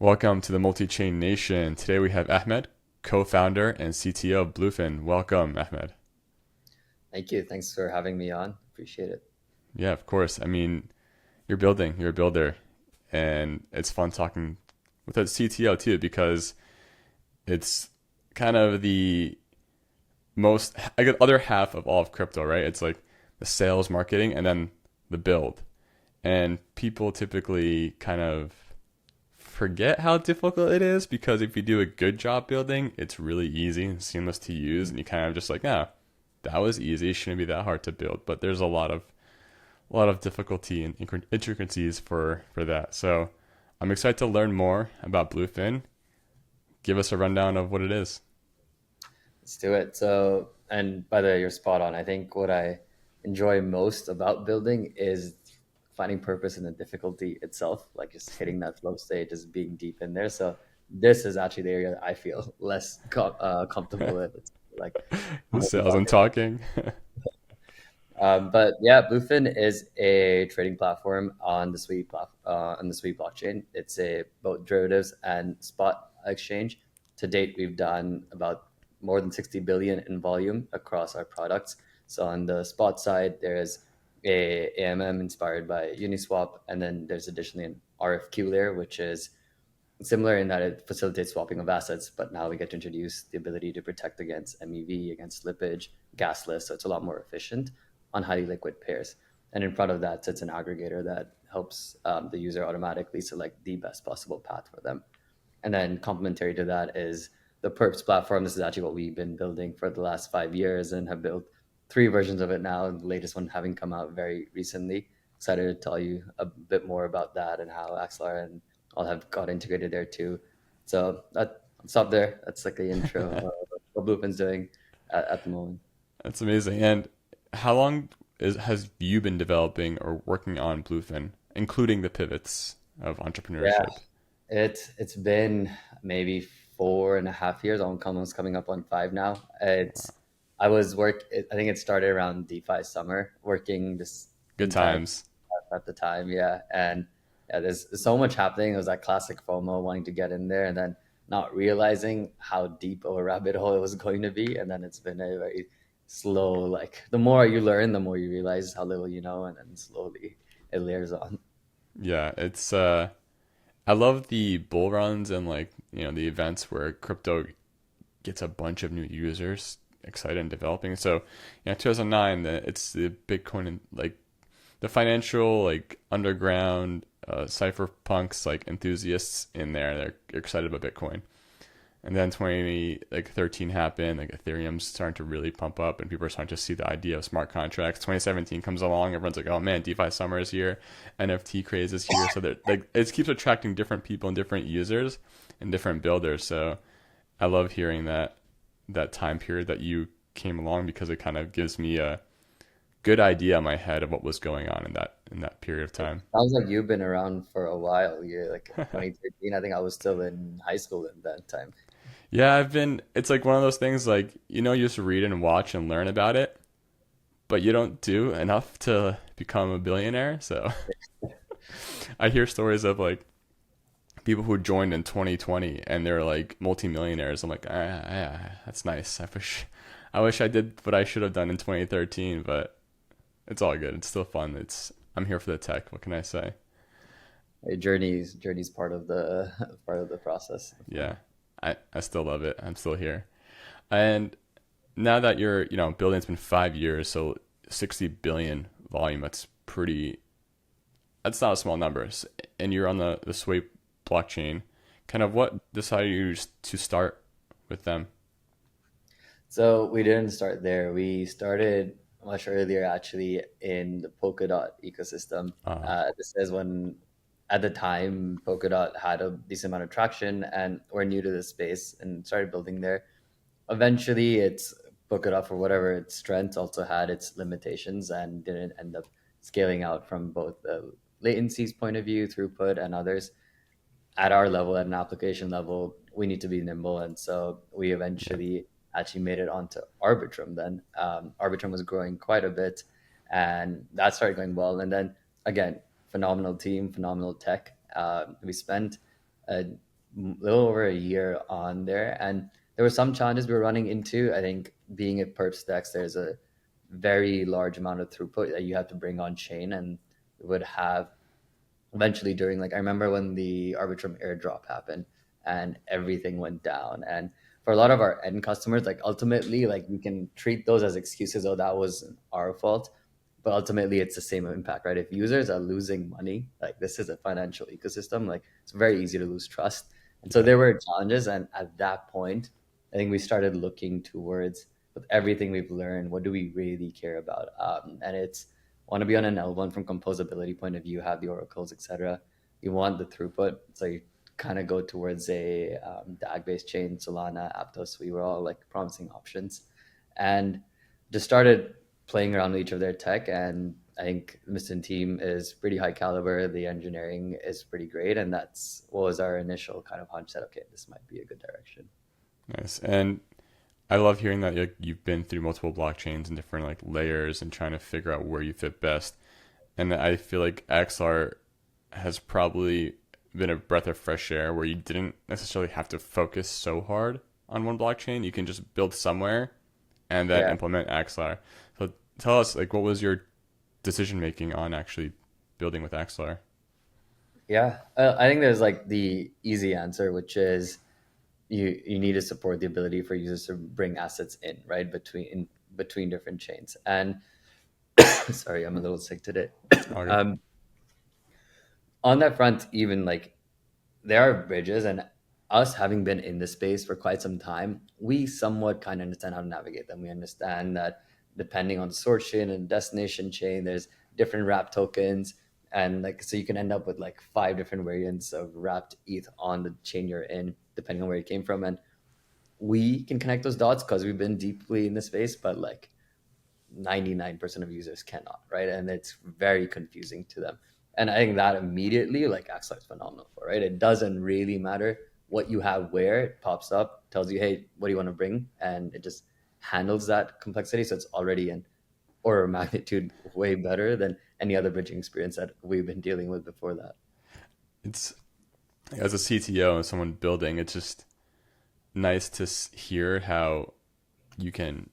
Welcome to the Multichain Nation. Today we have Ahmad, co-founder and CTO of Bluefin. Welcome, Ahmad. Thank you. Thanks for having me on. Appreciate it. Yeah, of course. I mean, you're a builder, and it's fun talking with a CTO too because it's kind of the most, I guess, other half of all of crypto, right? It's like the sales, marketing, and then the build. And people typically kind of forget how difficult it is because if you do a good job building, it's really easy and seamless to use, and you kind of just like, yeah, that was easy. It shouldn't be that hard to build. But there's a lot of difficulty and intricacies for that. So I'm excited to learn more about Bluefin. Give us a rundown of what it is. Let's do it. So, and by the way, you're spot on. I think what I enjoy most about building is finding purpose in the difficulty itself, like just hitting that flow state, just being deep in there. So, this is actually the area that I feel less comfortable with. It's like, The sales and talking. but yeah, Bluefin is a trading platform on the Sweet blockchain. It's a both derivatives and spot exchange. To date, we've done about more than 60 billion in volume across our products. So on the spot side, there's a AMM inspired by Uniswap, and then there's additionally an RFQ layer, which is similar in that it facilitates swapping of assets, but now we get to introduce the ability to protect against MEV, against slippage, gasless. So it's a lot more efficient on highly liquid pairs. And in front of that sits an aggregator that helps the user automatically select the best possible path for them. And then complementary to that is the Perps platform. This is actually what we've been building for the last 5 years and have built three versions of it now, the latest one having come out very recently. Excited to tell you a bit more about that and how Axelar and all have got integrated there too. So I'll stop there. That's like the intro of what Bluefin's doing at the moment. That's amazing. And how long has you been developing or working on Bluefin, including the pivots of Yeah, entrepreneurship? it's been maybe 4.5 years, almost coming up on five now. I think it started around DeFi summer, working this Good entire times. at the time, yeah. And yeah, there's so much happening. It was that classic FOMO wanting to get in there and then not realizing how deep of a rabbit hole it was going to be. And then it's been a very slow, like the more you learn, the more you realize how little you know, and then slowly it layers on. Yeah, it's I love the bull runs and like, the events where crypto gets a bunch of new users excited and developing. So, 2009, it's the Bitcoin and like the financial like underground cypherpunks like enthusiasts in there. They're excited about Bitcoin. And then 13 happened, like Ethereum's starting to really pump up and people are starting to see the idea of smart contracts. 2017 comes along, everyone's like, oh man, DeFi summer is here, NFT craze is here. So they're like it keeps attracting different people and different users and different builders. So I love hearing that time period that you came along because it kind of gives me a good idea in my head of what was going on in that period of time. Sounds like you've been around for a while. You're like 2013. I think I was still in high school at that time. Yeah, it's like one of those things like, you just read and watch and learn about it, but you don't do enough to become a billionaire. So I hear stories of like people who joined in 2020 and they're like multimillionaires. I'm like, yeah, that's nice. I wish I did what I should have done in 2013, but it's all good. It's still fun. I'm here for the tech. What can I say? Journey's part of the part of the process. Yeah, I still love it. I'm still here. And now that you're, building, it's been 5 years, so 60 billion volume. That's not a small number. And you're on the Sway blockchain. Kind of what decided you to start with them? So we didn't start there. We started much earlier, actually, in the Polkadot ecosystem. Uh, This is when, at the time, Polkadot had a decent amount of traction, and we're new to this space and started building there. Eventually, it's Polkadot, for whatever its strengths, also had its limitations and didn't end up scaling out from both the latency's point of view, throughput, and others. At our level, at an application level, we need to be nimble. And so we yeah, eventually actually made it onto Arbitrum then. Arbitrum was growing quite a bit and that started going well. And then again, phenomenal team, phenomenal tech. We spent a little over a year on there, and there were some challenges we were running into. I think being a perp stacks, there's a very large amount of throughput that you have to bring on chain, and we would have eventually during, like, I remember when the Arbitrum airdrop happened and everything went down. And for a lot of our end customers, like ultimately, like we can treat those as excuses, oh, that was our fault. But ultimately it's the same impact, right? If users are losing money, like this is a financial ecosystem, like it's very easy to lose trust. And so Yeah. there were challenges. And at that point, I think we started looking towards, with everything we've learned, what do we really care about? And it's want to be on an L1 from composability point of view, have the oracles, etc. You want the throughput, so you kind of go towards a DAG-based chain, Solana, Aptos. We were all like promising options, and just started playing around with each of their tech. And I think the Mistin team is pretty high caliber. The engineering is pretty great, and that's what was our initial kind of hunch that okay, this might be a good direction. Nice. And I love hearing that you've been through multiple blockchains and different like layers and trying to figure out where you fit best. And I feel like Axelar has probably been a breath of fresh air where you didn't necessarily have to focus so hard on one blockchain. You can just build somewhere and then Yeah, implement Axelar. So tell us, like, what was your decision making on actually building with Axelar? yeah. I think there's like the easy answer, which is you need to support the ability for users to bring assets in, right, between different chains. And sorry, I'm a little sick today. All good. um, on that front, even like there are bridges, and us having been in the space for quite some time, we somewhat kind of understand how to navigate them. We understand that depending on the source chain and destination chain, there's different wrap tokens. And like, so you can end up with like five different variants of wrapped ETH on the chain you're in, depending on where it came from. And we can connect those dots because we've been deeply in the space, but like 99% of users cannot, right? And it's very confusing to them. And I think that immediately, like Axelar is phenomenal for, right? It doesn't really matter what you have where, it pops up, tells you, hey, what do you want to bring? And it just handles that complexity. So it's already an order of magnitude way better than any other bridging experience that we've been dealing with before that. It's as a CTO and someone building, it's just nice to hear how you can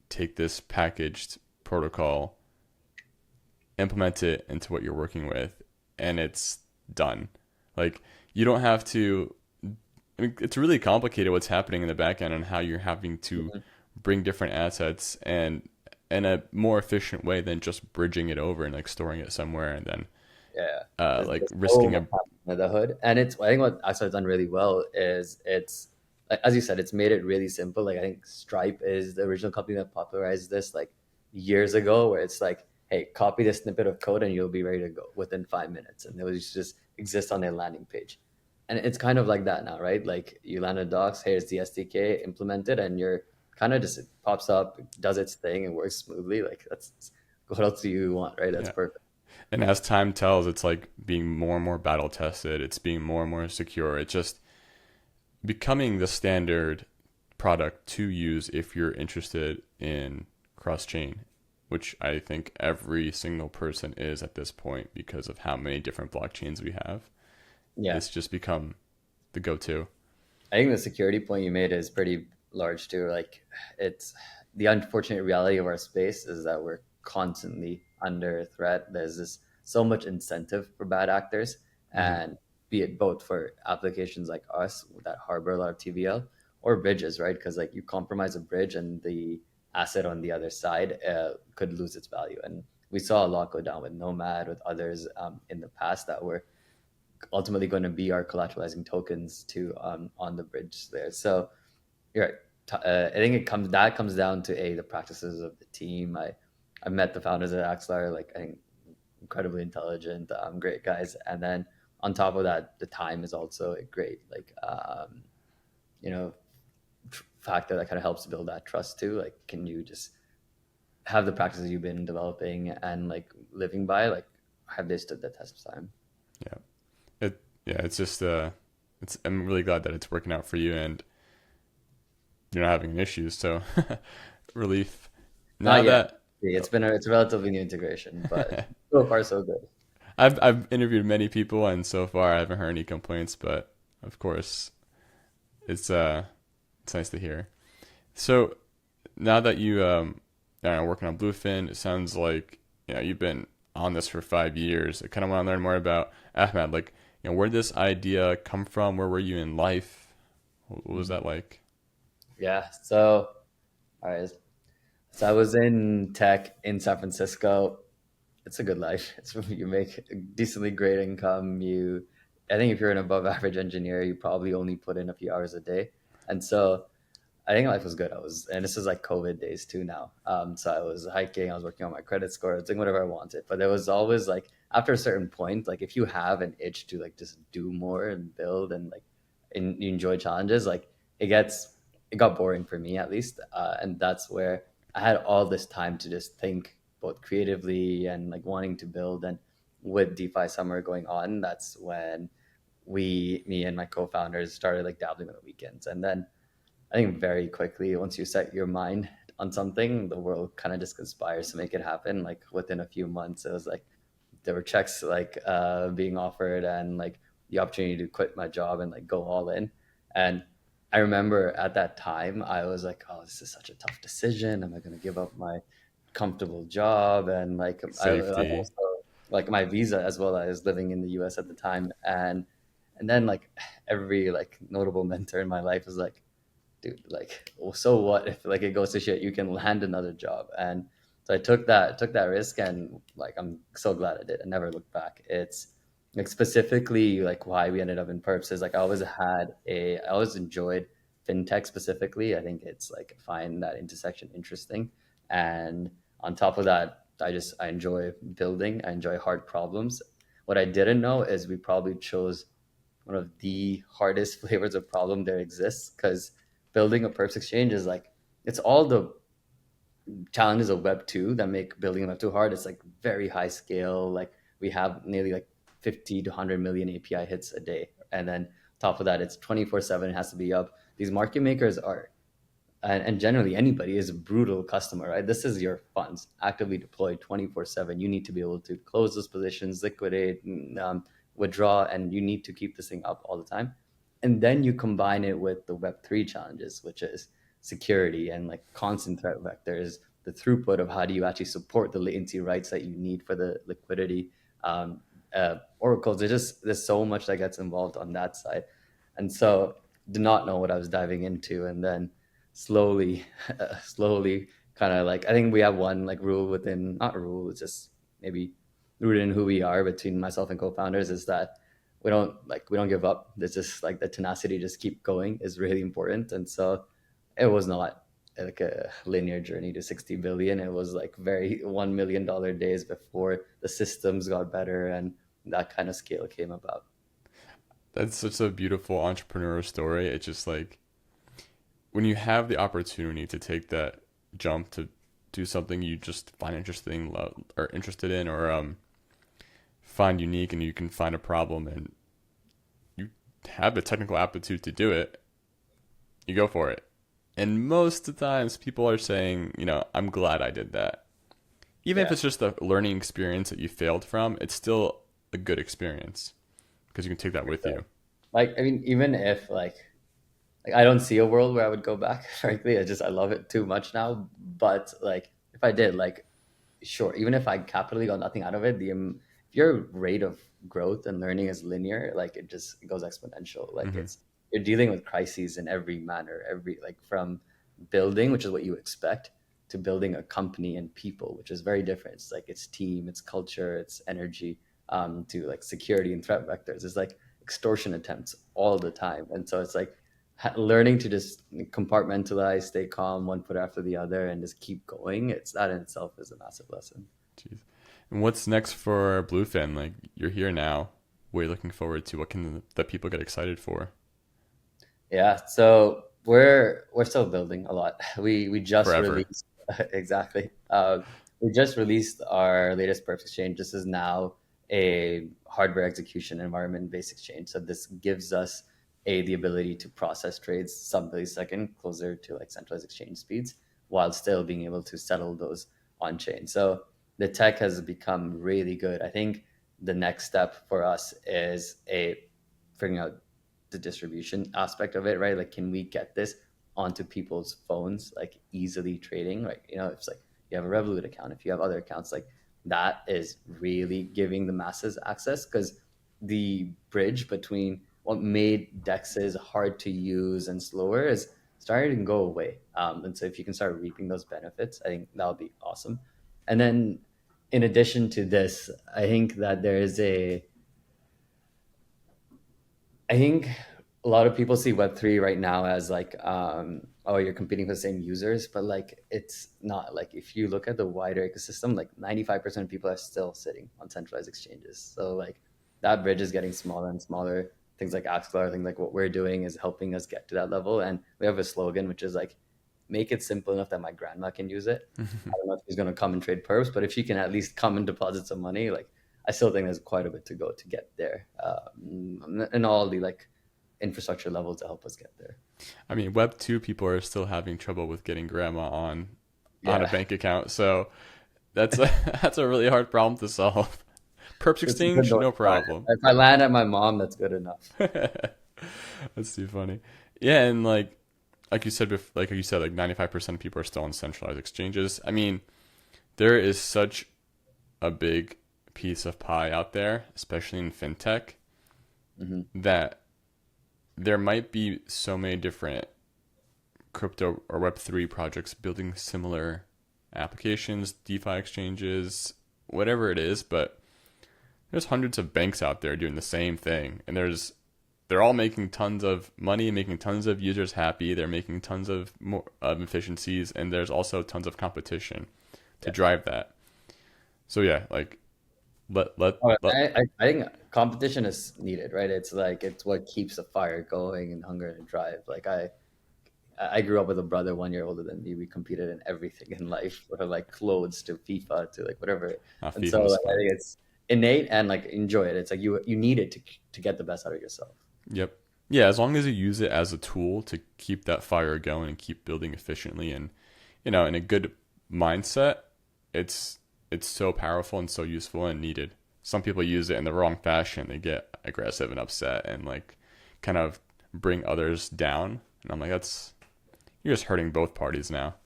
take this packaged protocol, implement it into what you're working with, and it's done. Like, you don't have to. I mean, it's really complicated what's happening in the back end and how you're having to Mhm. bring different assets and in a more efficient way than just bridging it over and like storing it somewhere and then Yeah, like there's so risking much a happening under the hood, and it's I think what Axel's done really well is it's like, as you said, it's made it really simple. Like I think Stripe is the original company that popularized this like years ago, where it's like, hey, copy this snippet of code and you'll be ready to go within 5 minutes, and it was just exist on their landing page. And it's kind of like that now, right? Like you land in docs, here's the SDK, implement it, and you're kind of just it pops up, does its thing, and works smoothly. Like that's what else do you want, right? That's yeah. perfect. And as time tells, it's like being more and more battle tested. It's being more and more secure. It's just becoming the standard product to use if you're interested in cross chain, which I think every single person is at this point because of how many different blockchains we have. Yeah. It's just become the go to. I think the security point you made is pretty large too. Like it's the unfortunate reality of our space is that we're constantly under threat. There's this so much incentive for bad actors, Mm-hmm. and be it both for applications like us that harbor a lot of TVL or bridges, right? Because like you compromise a bridge and the asset on the other side could lose its value. And we saw a lot go down with Nomad, with others in the past that were ultimately going to be our collateralizing tokens to on the bridge there. So you're right. I think comes down to the practices of the team. I met the founders at Axelar, like I think incredibly intelligent, great guys. And then on top of that, the time is also a great you know factor that kind of helps build that trust too. Like, can you just have the practices you've been developing and like living by, like have they stood the test of time? Yeah. Yeah, it's just it's I'm really glad that it's working out for you and you're not having issues. So relief. Now Not yet. that It's a relatively new integration, but so far so good. I've interviewed many people and so far I haven't heard any complaints, but of course. It's it's nice to hear. So now that you are working on Bluefin, it sounds like you've been on this for 5 years. I kind of want to learn more about Ahmad. Like, where did this idea come from? Where were you in life? What was that like? Yeah. So, all right. So I was in tech in San Francisco. It's a good life. It's you make a decently great income. I think if you're an above average engineer, you probably only put in a few hours a day. And so I think life was good. And this is like COVID days too now. So I was hiking, I was working on my credit score, I was doing whatever I wanted. But there was always like, after a certain point, like if you have an itch to like just do more and build and like you enjoy challenges, like it got boring for me at least. And that's where I had all this time to just think both creatively and like wanting to build. And with DeFi summer going on, that's when me and my co-founders started like dabbling on the weekends. And then I think very quickly, once you set your mind on something, the world kind of just conspires to make it happen. Like within a few months, it was like there were checks like being offered and like the opportunity to quit my job and like go all in. And I remember at that time, I was like, oh, this is such a tough decision. Am I going to give up my comfortable job? And like, I was Safety. also like my visa as well as living in the US at the time. And then like every like notable mentor in my life was like, dude, like, well, so what if like it goes to shit? You can land another job. And so I took that risk, and like I'm so glad I did. I never looked back. It's like specifically like why we ended up in perps is like I always enjoyed fintech specifically. I think it's like I find that intersection interesting. And on top of that, I enjoy building. I enjoy hard problems. What I didn't know is we probably chose one of the hardest flavors of problem there exists, because building a perps exchange is like it's all the challenges of web 2 that make building web 2 hard. It's like very high scale, like we have nearly like 50 to 100 million API hits a day, and then top of that it's 24/7, it has to be up. These market makers are, and generally anybody is a brutal customer, right? This is your funds actively deployed 24/7. You need to be able to close those positions, liquidate, withdraw, and you need to keep this thing up all the time. And then you combine it with the Web3 challenges, which is security and like constant threat vectors, the throughput of how do you actually support the latency rights that you need for the liquidity. Oracles, there's so much that gets involved on that side. And so did not know what I was diving into. And then slowly, slowly kind of like, I think we have one like rule within, not rule, it's just maybe rooted in who we are between myself and co-founders, is that we don't give up. It's just like the tenacity, just keep going is really important. And so it was not like a linear journey to 60 billion. It was like very $1 million days before the systems got better and that kind of scale came about. That's such a beautiful entrepreneur story. It's just like when you have the opportunity to take that jump to do something you just find interesting, or interested in, or find unique, and you can find a problem and you have the technical aptitude to do it, you go for it. And most of the times people are saying, I'm glad I did that. Even if Yeah. it's just a learning experience that you failed from, it's still a good experience because you can take that with So, you. like, I mean, even if like I don't see a world where I would go back, frankly. I love it too much now. But like if I did, like sure, even if I capitally got nothing out of it, if your rate of growth and learning is linear, like it goes exponential. Like Hmm. you're dealing with crises in every manner, every like from building, which is what you expect, to building a company and people, which is very different. It's like it's team, it's culture, it's energy, to like security and threat vectors. It's like extortion attempts all the time, and so it's like learning to just compartmentalize, stay calm, one foot after the other, and just keep going. It's that in itself is a massive lesson. Jeez. And what's next for Bluefin? Like, you're here now. What are you looking forward to? What can the people get excited for? Yeah, so we're still building a lot. We just Forever. released exactly. We just released our latest Perps exchange. This is now a hardware execution environment based exchange. So this gives us the ability to process trades sub-millisecond, closer to like centralized exchange speeds, while still being able to settle those on chain. So the tech has become really good. I think the next step for us is a figuring out the distribution aspect of it, right? Like, can we get this onto people's phones, like easily trading? Like, it's like you have a Revolut account, if you have other accounts, like that is really giving the masses access, because the bridge between what made dexes hard to use and slower is starting to go away. And so if you can start reaping those benefits, I think that'll be awesome. And then in addition to this, I think that there is I think a lot of people see Web3 right now as like, oh, you're competing for the same users, but like it's not. Like if you look at the wider ecosystem, like 95% of people are still sitting on centralized exchanges. So like that bridge is getting smaller and smaller. Things like Axelar, things like what we're doing is helping us get to that level. And we have a slogan, which is like, make it simple enough that my grandma can use it. I don't know if she's going to come and trade perps, but if she can at least come and deposit some money, like I still think there's quite a bit to go to get there, and all the like infrastructure level to help us get there. I mean, Web 2 people are still having trouble with getting grandma on a Yeah, bank account. So that's a, that's a really hard problem to solve. Perps it's a good exchange, north no star. problem. If I land at my mom, that's good enough. That's too funny. Yeah, and like you said, like you said, like 95% of people are still on centralized exchanges. I mean, there is such a big piece of pie out there, especially in fintech, Hmm. that there might be so many different crypto or Web3 projects building similar applications, DeFi exchanges, whatever it is, but there's hundreds of banks out there doing the same thing, and they're all making tons of money, making tons of users happy. They're making tons of more efficiencies, and there's also tons of competition to Yeah. drive that. So yeah, like Oh, let I think competition is needed, right? It's like it's what keeps the fire going and hunger and drive. Like I grew up with a brother 1 year older than me. We competed in everything in life, from like clothes to FIFA to like whatever. And FIFA so was like, I fun. think it's innate and like enjoy it. It's like you need it to get the best out of yourself. Yep. Yeah, as long as you use it as a tool to keep that fire going and keep building efficiently and in a good mindset, it's it's so powerful and so useful and needed. Some people use it in the wrong fashion. They get aggressive and upset and like kind of bring others down. And I'm like, that's you're just hurting both parties now.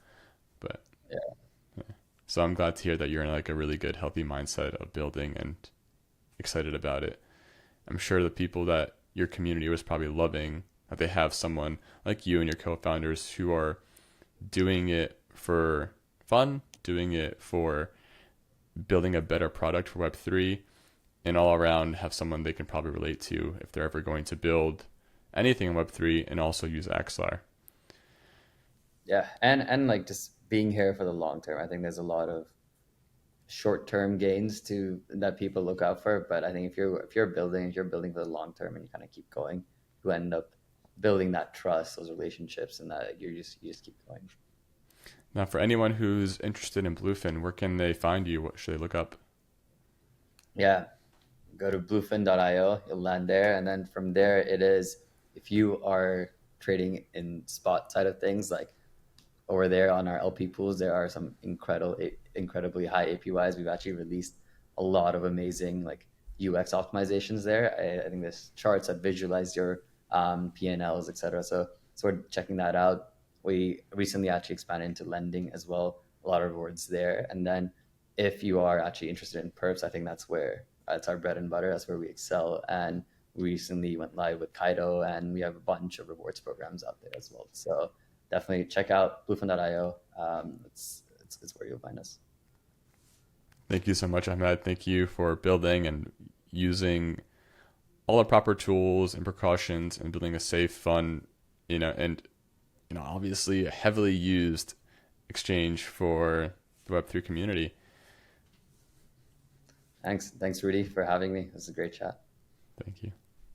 But Yeah. so I'm glad to hear that you're in like a really good, healthy mindset of building and excited about it. I'm sure the people that your community was probably loving that they have someone like you and your co-founders who are doing it for fun, doing it for building a better product for Web3, and all around have someone they can probably relate to if they're ever going to build anything in Web3 and also use Axelar. Yeah. And like just being here for the long term. I think there's a lot of short term gains to that people look out for. But I think if you're building for the long term and you kind of keep going, you end up building that trust, those relationships, and that you just keep going. Now, for anyone who's interested in Bluefin, where can they find you? What should they look up? Yeah. Go to bluefin.io, you'll land there. And then from there, it is if you are trading in spot side of things, like over there on our LP pools, there are some incredibly high APYs. We've actually released a lot of amazing like UX optimizations there. I think there's charts that visualize your PNLs, etc. So we're checking that out. We recently actually expanded into lending as well. A lot of rewards there. And then if you are actually interested in perps, I think that's our bread and butter. That's where we excel. And we recently went live with Kaido, and we have a bunch of rewards programs out there as well. So definitely check out bluefin.io. It's where you'll find us. Thank you so much, Ahmad. Thank you for building and using all the proper tools and precautions and building a safe, fun, and obviously a heavily used exchange for the Web3 community. Thanks, Rudy, for having me. This is a great chat. Thank you.